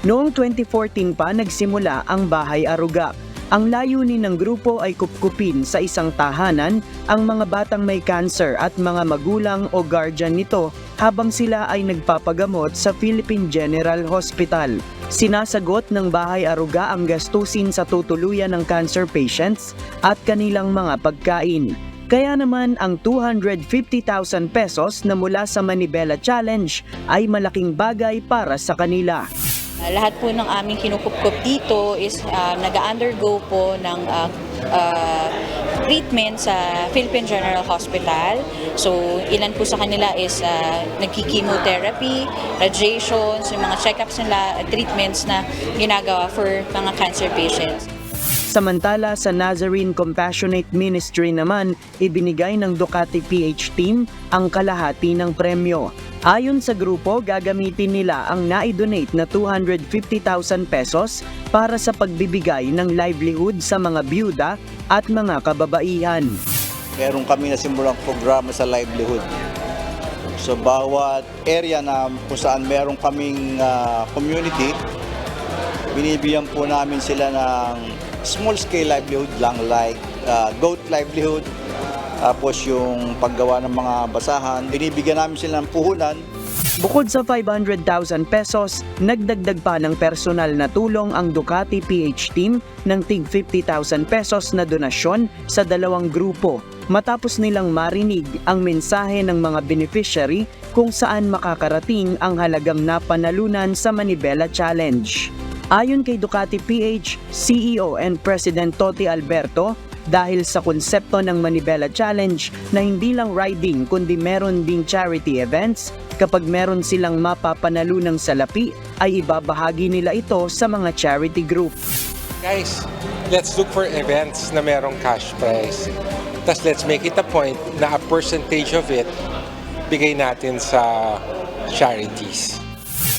Noong 2014 pa nagsimula ang Bahay Aruga. Ang layunin ng grupo ay kupkupin sa isang tahanan ang mga batang may cancer at mga magulang o guardian nito habang sila ay nagpapagamot sa Philippine General Hospital. Sinasagot ng Bahay Aruga ang gastusin sa tutuluyan ng cancer patients at kanilang mga pagkain. Kaya naman ang 250,000 pesos na mula sa Manibela Challenge ay malaking bagay para sa kanila. Lahat po ng aming kinukupkup dito is nag-undergo po ng treatment sa Philippine General Hospital. So ilan po sa kanila is nagki-chemotherapy, radiations, yung mga check-ups nila, treatments na ginagawa for mga cancer patients. Samantala sa Nazarene Compassionate Ministry naman, ibinigay ng Ducati PH team ang kalahati ng premyo. Ayon sa grupo, gagamitin nila ang naidonate na 250,000 pesos para sa pagbibigay ng livelihood sa mga byuda at mga kababaihan. Meron kami nasimulang programa sa livelihood. So bawat area na kung saan meron kaming community, binibigyan po namin sila ng small scale livelihood lang like goat livelihood, tapos yung paggawa ng mga basahan, binibigyan namin sila ng puhunan. Bukod sa 500,000 pesos, nagdagdag pa ng personal na tulong ang Ducati PH team ng tig 50,000 pesos na donasyon sa 2 grupo matapos nilang marinig ang mensahe ng mga beneficiary kung saan makakarating ang halagang napanalunan sa Manibela Challenge. Ayon kay Ducati PH, CEO and President Toti Alberto, dahil sa konsepto ng Manibela Challenge na hindi lang riding kundi meron ding charity events, kapag meron silang mapapanalunang salapi ay ibabahagi nila ito sa mga charity group. Guys, let's look for events na merong cash prize. Tapos let's make it a point na a percentage of it bigay natin sa charities.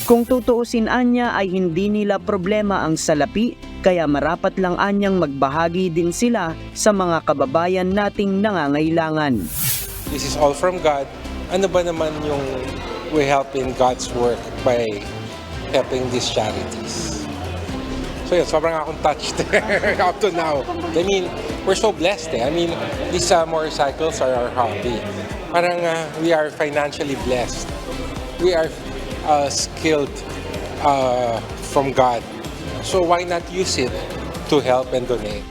Kung tutuusin anya ay hindi nila problema ang salapi, kaya marapat lang anyang magbahagi din sila sa mga kababayan nating nangangailangan. This is all from God. Ano ba naman yung we help in God's work by helping these charities? So yun, sobrang akong touched up to now. I mean, we're so blessed I mean, these motorcycles are our hobby. Parang we are financially blessed. We are skilled from God. So why not use it to help and donate?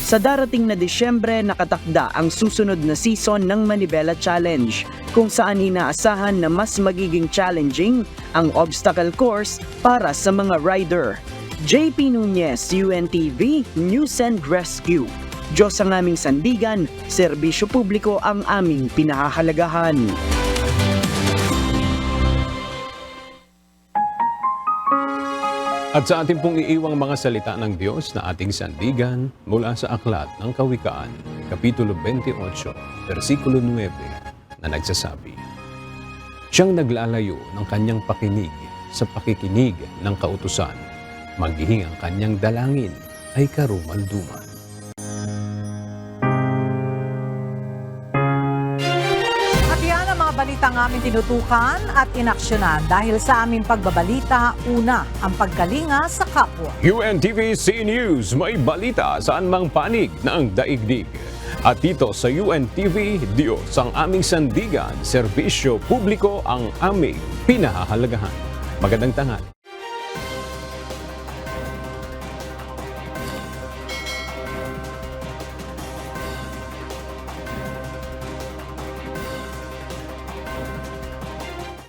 Sa darating na Disyembre, nakatakda ang susunod na season ng Manibela Challenge, kung saan inaasahan na mas magiging challenging ang obstacle course para sa mga rider. JP Nunez, UNTV, News and Rescue. Diyos ang aming sandigan, serbisyo publiko ang aming pinahahalagahan. At sa ating pong iiwang mga salita ng Diyos na ating sandigan mula sa Aklat ng Kawikaan, Kapitulo 28, versikulo 9, na nagsasabi, "Siyang naglalayo ng kanyang pakinig sa pakikinig ng kautusan, magiging ang kanyang dalangin ay karumalduman." Balitang aming tinutukan at inaksyonan dahil sa aming pagbabalita, una, ang pagkalinga sa kapwa. UNTV-C News, may balita saan mang panig ng daigdig. At dito sa UNTV, Diyos ang aming sandigan, serbisyo publiko ang aming pinahahalagahan. Magandang tanghali.